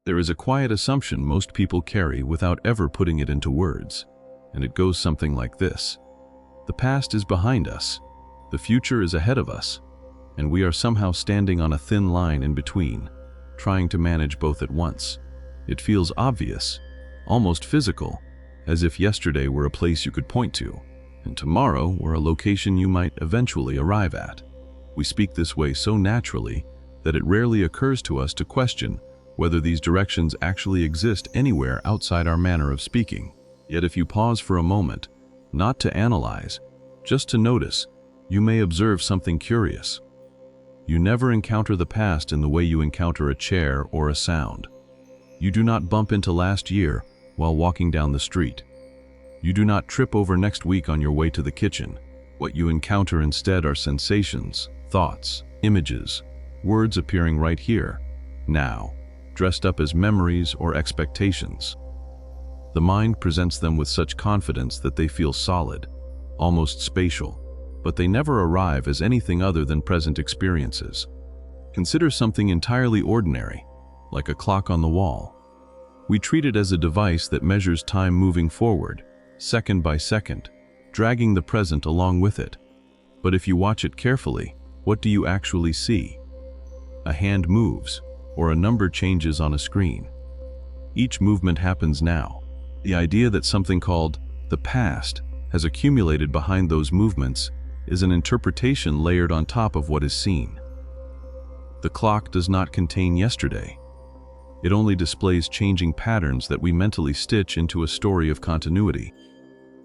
There is a quiet assumption most people carry without ever putting it into words, and it goes something like this. The past is behind us, the future is ahead of us, and we are somehow standing on a thin line in between, trying to manage both at once. It feels obvious, almost physical, as if yesterday were a place you could point to, and tomorrow were a location you might eventually arrive at. We speak this way so naturally that it rarely occurs to us to question whether these directions actually exist anywhere outside our manner of speaking. Yet if you pause for a moment, not to analyze, just to notice, you may observe something curious. You never encounter the past in the way you encounter a chair or a sound. You do not bump into last year while walking down the street. You do not trip over next week on your way to the kitchen. What you encounter instead are sensations, thoughts, images, words appearing right here, now, dressed up as memories or expectations. The mind presents them with such confidence that they feel solid, almost spatial, but they never arrive as anything other than present experiences. Consider something entirely ordinary, like a clock on the wall. We treat it as a device that measures time moving forward, second by second, dragging the present along with it. But if you watch it carefully, what do you actually see? A hand moves, or a number changes on a screen. Each movement happens now. The idea that something called the past has accumulated behind those movements is an interpretation layered on top of what is seen. The clock does not contain yesterday. It only displays changing patterns that we mentally stitch into a story of continuity.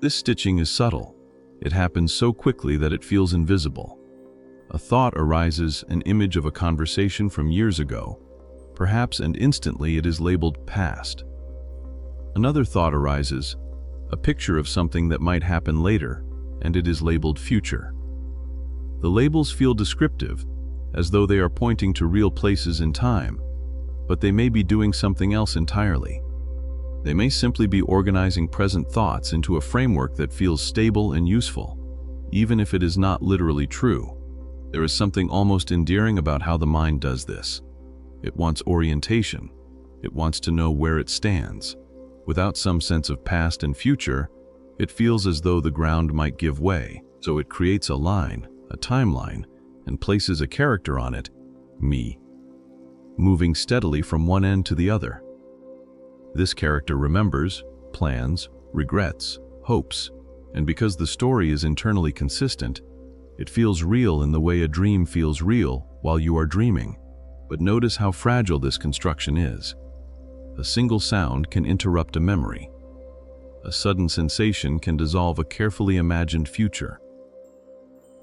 This stitching is subtle. It happens so quickly that it feels invisible. A thought arises, an image of a conversation from years ago, perhaps, and instantly it is labeled past. Another thought arises, a picture of something that might happen later, and it is labeled future. The labels feel descriptive, as though they are pointing to real places in time, but they may be doing something else entirely. They may simply be organizing present thoughts into a framework that feels stable and useful, even if it is not literally true. There is something almost endearing about how the mind does this. It wants orientation. It wants to know where it stands. Without some sense of past and future, it feels as though the ground might give way, so it creates a line, a timeline, and places a character on it, me, moving steadily from one end to the other. This character remembers, plans, regrets, hopes, and because the story is internally consistent, it feels real in the way a dream feels real while you are dreaming. But notice how fragile this construction is. A single sound can interrupt a memory. A sudden sensation can dissolve a carefully imagined future.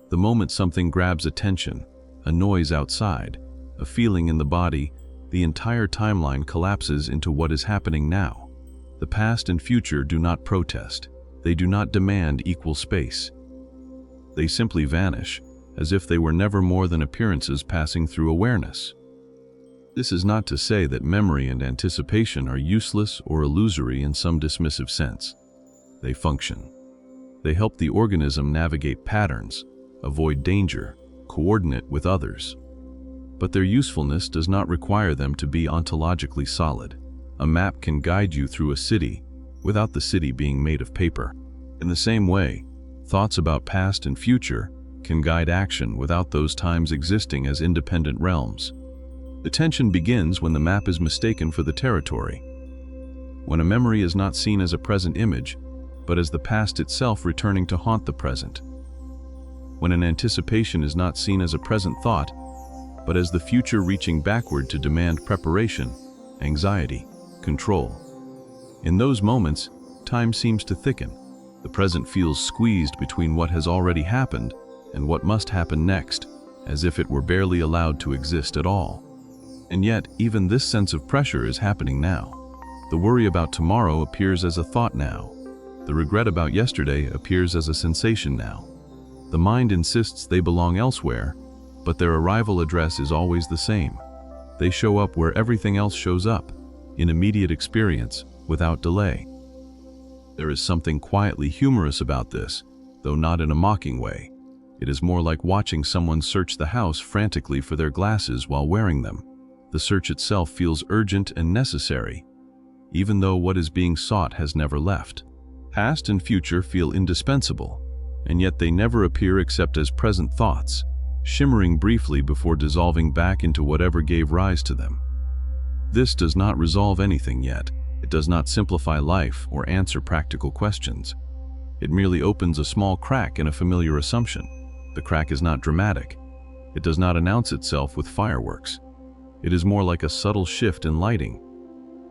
The moment something grabs attention, a noise outside, a feeling in the body, the entire timeline collapses into what is happening now. The past and future do not protest. They do not demand equal space. They simply vanish, as if they were never more than appearances passing through awareness. This is not to say that memory and anticipation are useless or illusory in some dismissive sense. They function. They help the organism navigate patterns, avoid danger, coordinate with others. But their usefulness does not require them to be ontologically solid. A map can guide you through a city without the city being made of paper. In the same way, thoughts about past and future can guide action without those times existing as independent realms. The tension begins when the map is mistaken for the territory. When a memory is not seen as a present image, but as the past itself returning to haunt the present. When an anticipation is not seen as a present thought, but as the future reaching backward to demand preparation, anxiety, control. In those moments, time seems to thicken. The present feels squeezed between what has already happened and what must happen next, as if it were barely allowed to exist at all. And yet, even this sense of pressure is happening now. The worry about tomorrow appears as a thought now. The regret about yesterday appears as a sensation now. The mind insists they belong elsewhere, but their arrival address is always the same. They show up where everything else shows up, in immediate experience, without delay. There is something quietly humorous about this, though not in a mocking way. It is more like watching someone search the house frantically for their glasses while wearing them. The search itself feels urgent and necessary, even though what is being sought has never left. Past and future feel indispensable, and yet they never appear except as present thoughts, shimmering briefly before dissolving back into whatever gave rise to them. This does not resolve anything yet. It does not simplify life or answer practical questions. It merely opens a small crack in a familiar assumption. The crack is not dramatic. It does not announce itself with fireworks. It is more like a subtle shift in lighting,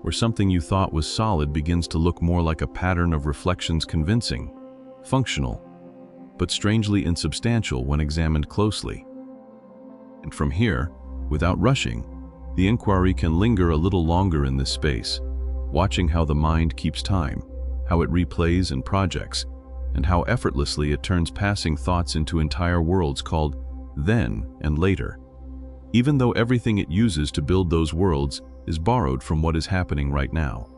where something you thought was solid begins to look more like a pattern of reflections, convincing, functional, but strangely insubstantial when examined closely. And from here, without rushing, the inquiry can linger a little longer in this space, watching how the mind keeps time, how it replays and projects, and how effortlessly it turns passing thoughts into entire worlds called then and later, even though everything it uses to build those worlds is borrowed from what is happening right now.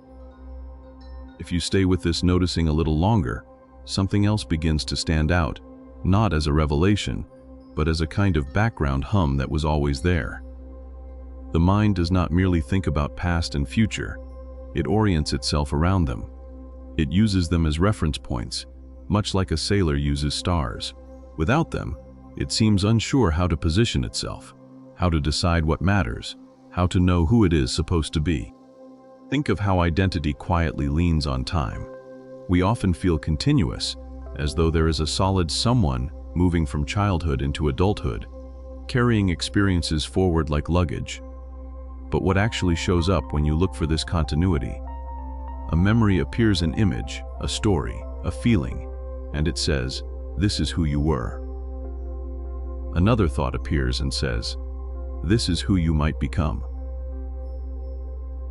If you stay with this noticing a little longer, something else begins to stand out, not as a revelation, but as a kind of background hum that was always there. The mind does not merely think about past and future, it orients itself around them. It uses them as reference points, much like a sailor uses stars. Without them, it seems unsure how to position itself, how to decide what matters, how to know who it is supposed to be. Think of how identity quietly leans on time. We often feel continuous, as though there is a solid someone moving from childhood into adulthood, carrying experiences forward like luggage. But what actually shows up when you look for this continuity? A memory appears, an image, a story, a feeling, and it says, "This is who you were." Another thought appears and says, "This is who you might become."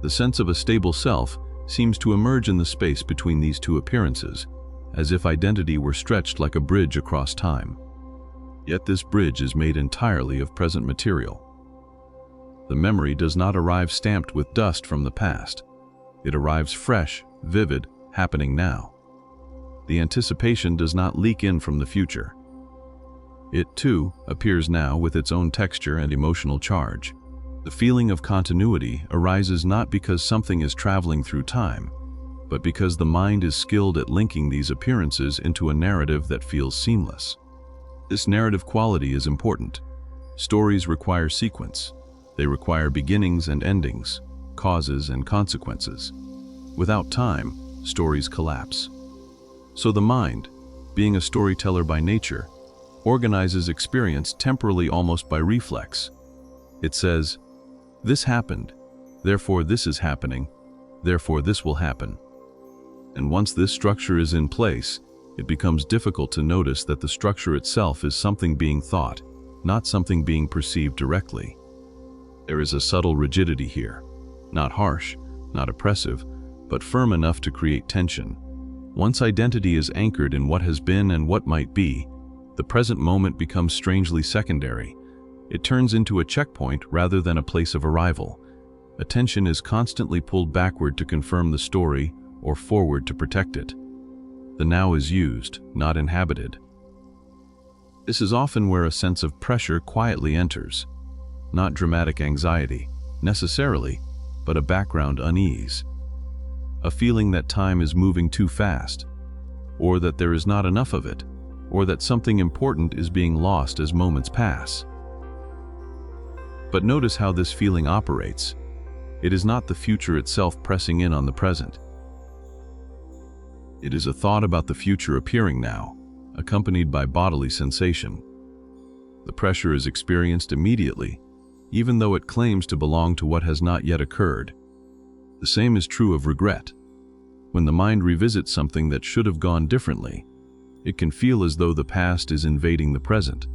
The sense of a stable self seems to emerge in the space between these two appearances, as if identity were stretched like a bridge across time. Yet this bridge is made entirely of present material. The memory does not arrive stamped with dust from the past. It arrives fresh, vivid, happening now. The anticipation does not leak in from the future. It, too, appears now with its own texture and emotional charge. The feeling of continuity arises not because something is traveling through time, but because the mind is skilled at linking these appearances into a narrative that feels seamless. This narrative quality is important. Stories require sequence. They require beginnings and endings, causes and consequences. Without time, stories collapse. So the mind, being a storyteller by nature, organizes experience temporally almost by reflex. It says, "This happened, therefore this is happening, therefore this will happen." And once this structure is in place, it becomes difficult to notice that the structure itself is something being thought, not something being perceived directly. There is a subtle rigidity here, not harsh, not oppressive, but firm enough to create tension. Once identity is anchored in what has been and what might be, the present moment becomes strangely secondary. It turns into a checkpoint rather than a place of arrival. Attention is constantly pulled backward to confirm the story or forward to protect it. The now is used, not inhabited. This is often where a sense of pressure quietly enters. Not dramatic anxiety, necessarily, but a background unease. A feeling that time is moving too fast, or that there is not enough of it, or that something important is being lost as moments pass. But notice how this feeling operates. It is not the future itself pressing in on the present. It is a thought about the future appearing now, accompanied by bodily sensation. The pressure is experienced immediately, even though it claims to belong to what has not yet occurred. The same is true of regret. When the mind revisits something that should have gone differently, it can feel as though the past is invading the present.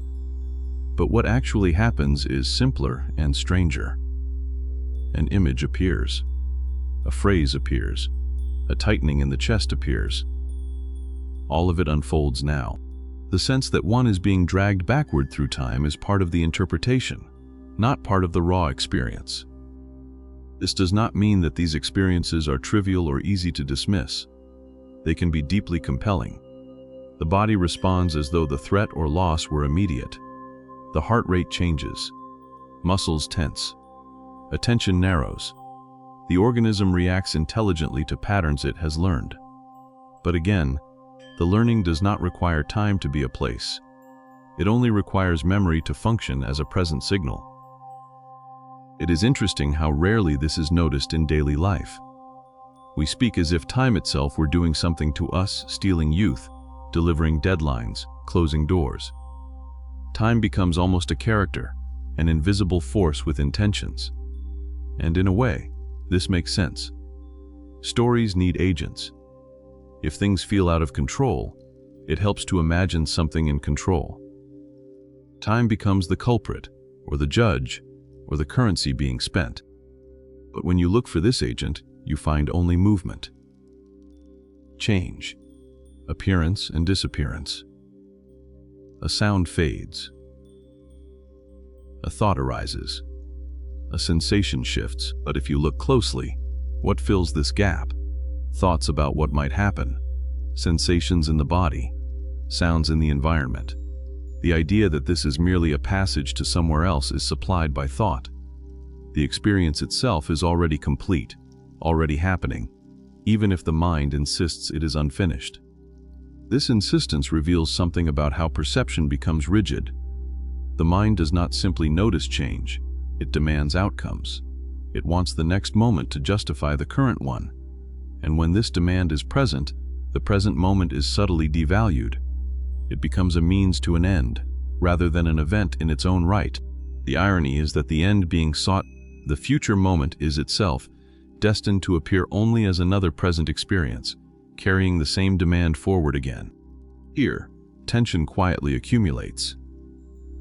But what actually happens is simpler and stranger. An image appears. A phrase appears. A tightening in the chest appears. All of it unfolds now. The sense that one is being dragged backward through time is part of the interpretation, not part of the raw experience. This does not mean that these experiences are trivial or easy to dismiss. They can be deeply compelling. The body responds as though the threat or loss were immediate. The heart rate changes. Muscles tense. attention narrows. The organism reacts intelligently to patterns it has learned. But again, the learning does not require time to be a place. It only requires memory to function as a present signal. It is interesting how rarely this is noticed in daily life. We speak as if time itself were doing something to us, stealing youth, delivering deadlines, closing doors. Time becomes almost a character, an invisible force with intentions. And in a way, this makes sense. Stories need agents. If things feel out of control, it helps to imagine something in control. Time becomes the culprit, or the judge, or the currency being spent. But when you look for this agent, you find only movement. Change. Appearance and disappearance. A sound fades. A thought arises. A sensation shifts, but if you look closely, what fills this gap? Thoughts about what might happen, sensations in the body, sounds in the environment. The idea that this is merely a passage to somewhere else is supplied by thought. The experience itself is already complete, already happening, even if the mind insists it is unfinished. This insistence reveals something about how perception becomes rigid. The mind does not simply notice change, it demands outcomes. It wants the next moment to justify the current one. And when this demand is present, the present moment is subtly devalued. It becomes a means to an end, rather than an event in its own right. The irony is that the end being sought, the future moment is itself destined to appear only as another present experience, carrying the same demand forward again. Here, tension quietly accumulates,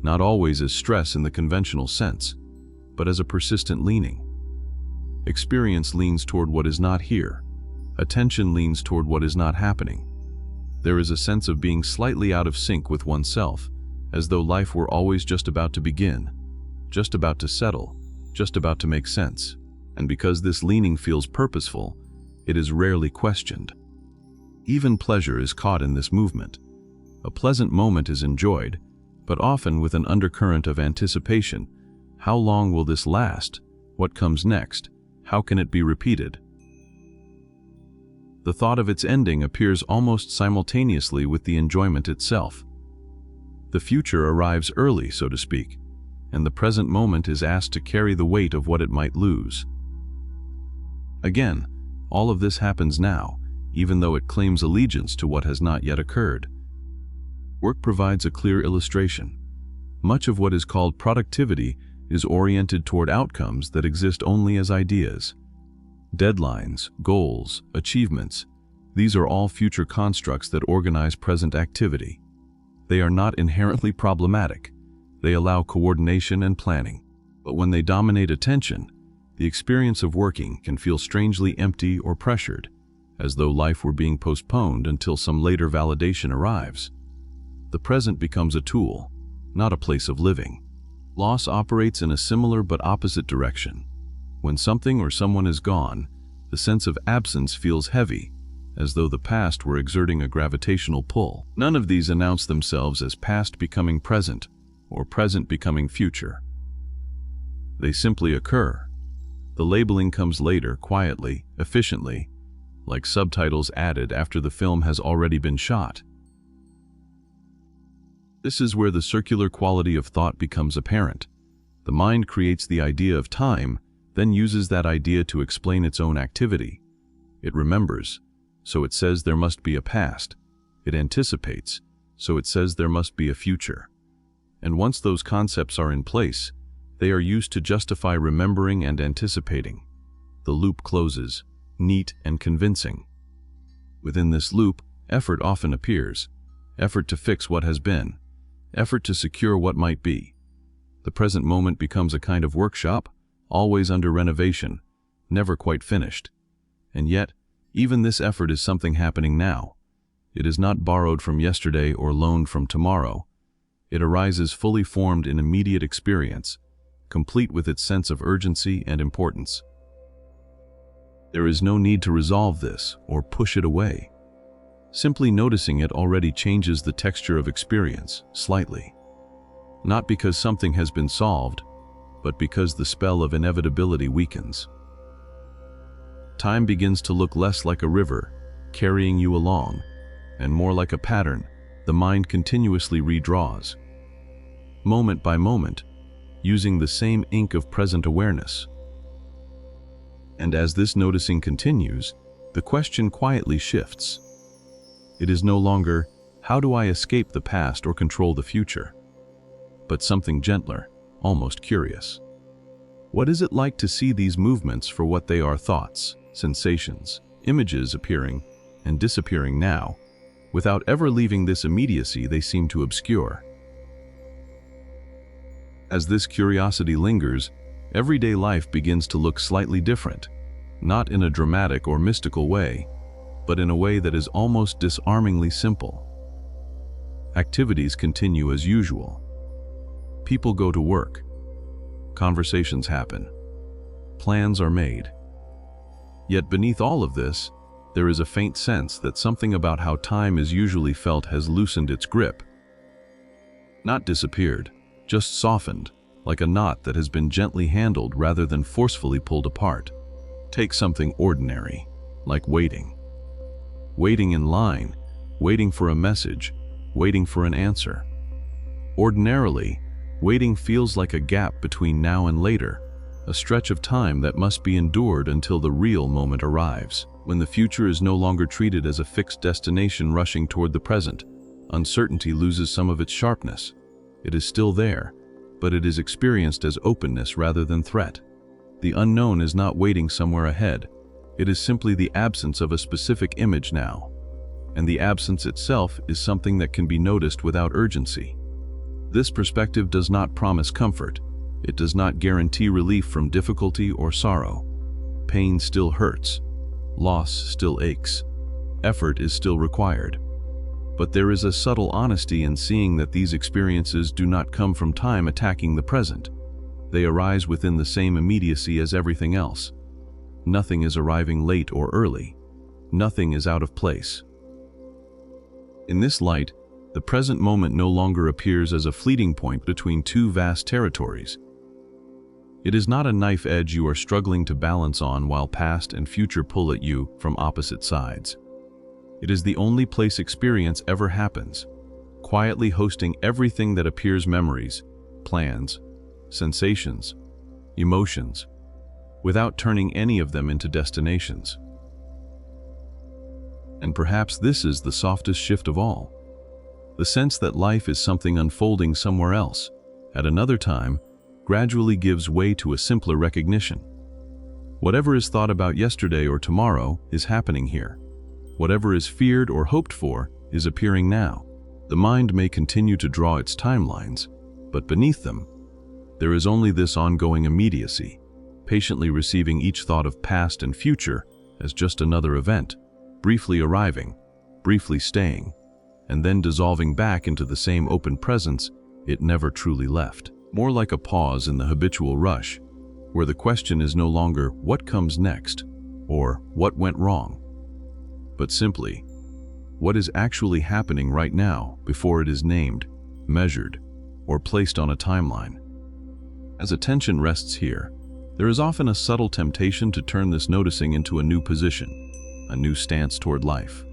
not always as stress in the conventional sense, but as a persistent leaning. Experience leans toward what is not here. Attention leans toward what is not happening. There is a sense of being slightly out of sync with oneself, as though life were always just about to begin, just about to settle, just about to make sense. And because this leaning feels purposeful, it is rarely questioned. Even pleasure is caught in this movement. A pleasant moment is enjoyed, but often with an undercurrent of anticipation. How long will this last? What comes next? How can it be repeated? The thought of its ending appears almost simultaneously with the enjoyment itself. The future arrives early, so to speak, and the present moment is asked to carry the weight of what it might lose. Again, all of this happens now, even though it claims allegiance to what has not yet occurred. Work provides a clear illustration. Much of what is called productivity is oriented toward outcomes that exist only as ideas. Deadlines, goals, achievements, these are all future constructs that organize present activity. They are not inherently problematic. They allow coordination and planning. But when they dominate attention, the experience of working can feel strangely empty or pressured, as though life were being postponed until some later validation arrives. The present becomes a tool, not a place of living. Loss operates in a similar but opposite direction. When something or someone is gone, the sense of absence feels heavy, as though the past were exerting a gravitational pull. None of these announce themselves as past becoming present or present becoming future. They simply occur. The labeling comes later, quietly, efficiently, like subtitles added after the film has already been shot. This is where the circular quality of thought becomes apparent. The mind creates the idea of time, then uses that idea to explain its own activity. It remembers, so it says there must be a past. It anticipates, so it says there must be a future. And once those concepts are in place, they are used to justify remembering and anticipating. The loop closes, neat and convincing. Within this loop, effort often appears. Effort to fix what has been. Effort to secure what might be. The present moment becomes a kind of workshop, always under renovation, never quite finished. And yet, even this effort is something happening now. It is not borrowed from yesterday or loaned from tomorrow. It arises fully formed in immediate experience, complete with its sense of urgency and importance. There is no need to resolve this or push it away. Simply noticing it already changes the texture of experience, slightly. Not because something has been solved, but because the spell of inevitability weakens. Time begins to look less like a river, carrying you along, and more like a pattern the mind continuously redraws, moment by moment, using the same ink of present awareness. And as this noticing continues, the question quietly shifts. It is no longer, how do I escape the past or control the future? But something gentler, almost curious. What is it like to see these movements for what they are: thoughts, sensations, images appearing and disappearing now? Without ever leaving this immediacy they seem to obscure. As this curiosity lingers, everyday life begins to look slightly different, not in a dramatic or mystical way, but in a way that is almost disarmingly simple. Activities continue as usual. People go to work. Conversations happen. Plans are made. Yet beneath all of this, there is a faint sense that something about how time is usually felt has loosened its grip. Not disappeared, just softened, like a knot that has been gently handled rather than forcefully pulled apart. Take something ordinary, like waiting. Waiting in line, waiting for a message, waiting for an answer. Ordinarily, waiting feels like a gap between now and later, a stretch of time that must be endured until the real moment arrives. When the future is no longer treated as a fixed destination rushing toward the present, uncertainty loses some of its sharpness. It is still there, but it is experienced as openness rather than threat. The unknown is not waiting somewhere ahead. It is simply the absence of a specific image now. And the absence itself is something that can be noticed without urgency. This perspective does not promise comfort. It does not guarantee relief from difficulty or sorrow. Pain still hurts. Loss still aches. Effort is still required. But there is a subtle honesty in seeing that these experiences do not come from time attacking the present. They arise within the same immediacy as everything else. Nothing is arriving late or early. Nothing is out of place. In this light, the present moment no longer appears as a fleeting point between two vast territories. It is not a knife edge you are struggling to balance on while past and future pull at you from opposite sides. It is the only place experience ever happens, quietly hosting everything that appears: memories, plans, sensations, emotions, without turning any of them into destinations. And perhaps this is the softest shift of all. The sense that life is something unfolding somewhere else, at another time, gradually gives way to a simpler recognition. Whatever is thought about yesterday or tomorrow is happening here. Whatever is feared or hoped for is appearing now. The mind may continue to draw its timelines, but beneath them, there is only this ongoing immediacy, patiently receiving each thought of past and future as just another event, briefly arriving, briefly staying, and then dissolving back into the same open presence it never truly left. More like a pause in the habitual rush, where the question is no longer what comes next or what went wrong, but simply what is actually happening right now before it is named, measured, or placed on a timeline. As attention rests here, there is often a subtle temptation to turn this noticing into a new position, a new stance toward life.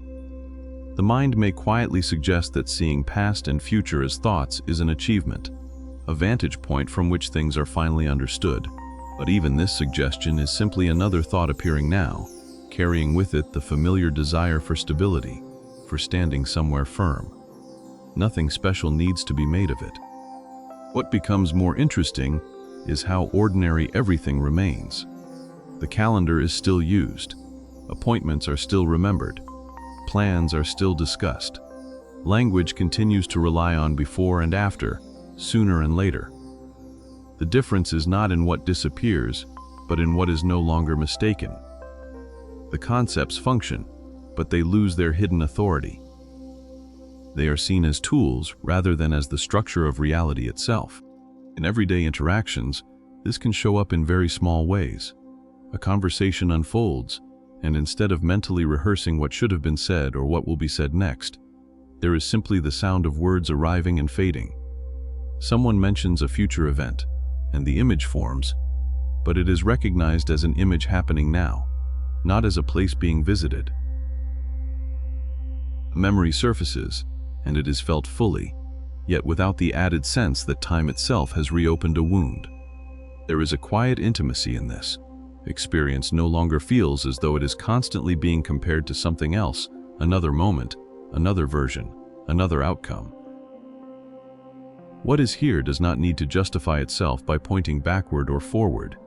The mind may quietly suggest that seeing past and future as thoughts is an achievement, a vantage point from which things are finally understood. But even this suggestion is simply another thought appearing now, carrying with it the familiar desire for stability, for standing somewhere firm. Nothing special needs to be made of it. What becomes more interesting is how ordinary everything remains. The calendar is still used. Appointments are still remembered. Plans are still discussed. Language continues to rely on before and after, sooner and later. The difference is not in what disappears, but in what is no longer mistaken. The concepts function, but they lose their hidden authority. They are seen as tools rather than as the structure of reality itself. In everyday interactions, this can show up in very small ways. A conversation unfolds, and instead of mentally rehearsing what should have been said or what will be said next, there is simply the sound of words arriving and fading. Someone mentions a future event, and the image forms, but it is recognized as an image happening now, not as a place being visited. Memory surfaces, and it is felt fully, yet without the added sense that time itself has reopened a wound. There is a quiet intimacy in this. Experience no longer feels as though it is constantly being compared to something else, another moment, another version, another outcome. What is here does not need to justify itself by pointing backward or forward.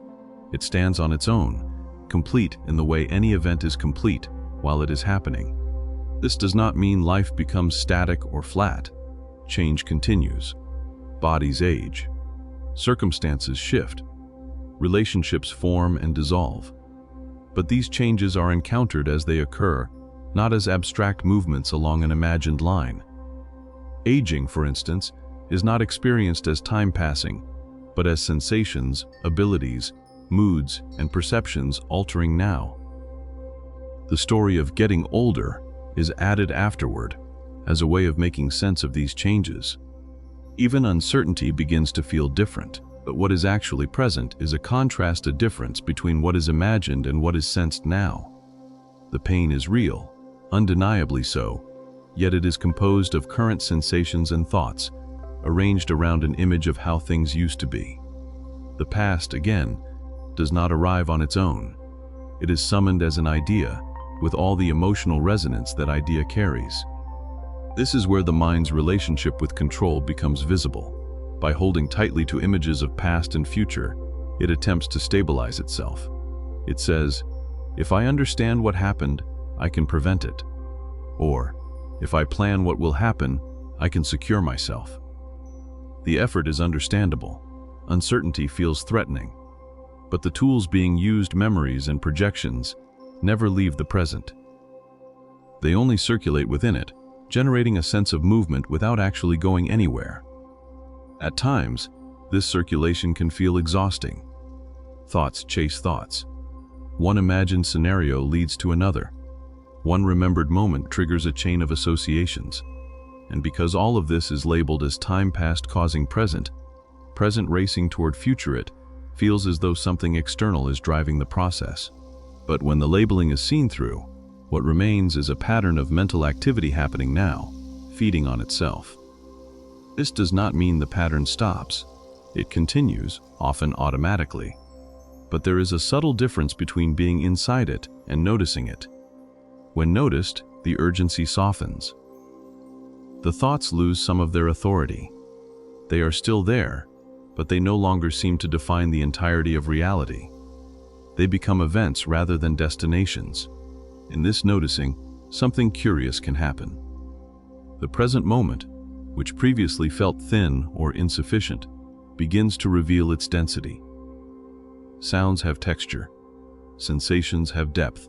It stands on its own, complete in the way any event is complete while it is happening. This does not mean life becomes static or flat. Change continues. Bodies age. Circumstances shift. Relationships form and dissolve. But these changes are encountered as they occur, not as abstract movements along an imagined line. Aging, for instance, is not experienced as time passing, but as sensations, abilities, moods, and perceptions altering now. The story of getting older is added afterward, as a way of making sense of these changes. Even uncertainty begins to feel different, but what is actually present is a contrast, a difference between what is imagined and what is sensed now. The pain is real, undeniably so, yet it is composed of current sensations and thoughts, arranged around an image of how things used to be. The past, again, does not arrive on its own. It is summoned as an idea, with all the emotional resonance that idea carries. This is where the mind's relationship with control becomes visible. By holding tightly to images of past and future, it attempts to stabilize itself. It says, if I understand what happened, I can prevent it. Or, if I plan what will happen, I can secure myself. The effort is understandable. Uncertainty feels threatening. But the tools being used, memories and projections, never leave the present. They only circulate within it, generating a sense of movement without actually going anywhere. At times, this circulation can feel exhausting. Thoughts chase thoughts. One imagined scenario leads to another. One remembered moment triggers a chain of associations. And because all of this is labeled as time past causing present, present racing toward future, it feels as though something external is driving the process. But when the labeling is seen through, what remains is a pattern of mental activity happening now, feeding on itself. This does not mean the pattern stops. It continues, often automatically. But there is a subtle difference between being inside it and noticing it. When noticed, the urgency softens. The thoughts lose some of their authority. They are still there, but they no longer seem to define the entirety of reality. They become events rather than destinations. In this noticing, something curious can happen. The present moment, which previously felt thin or insufficient, begins to reveal its density. Sounds have texture. Sensations have depth.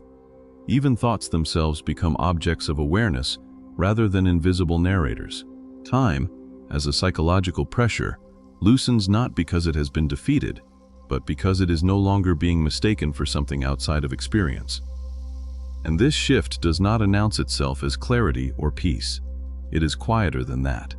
Even thoughts themselves become objects of awareness rather than invisible narrators. Time, as a psychological pressure, loosens not because it has been defeated, but because it is no longer being mistaken for something outside of experience. And this shift does not announce itself as clarity or peace. It is quieter than that.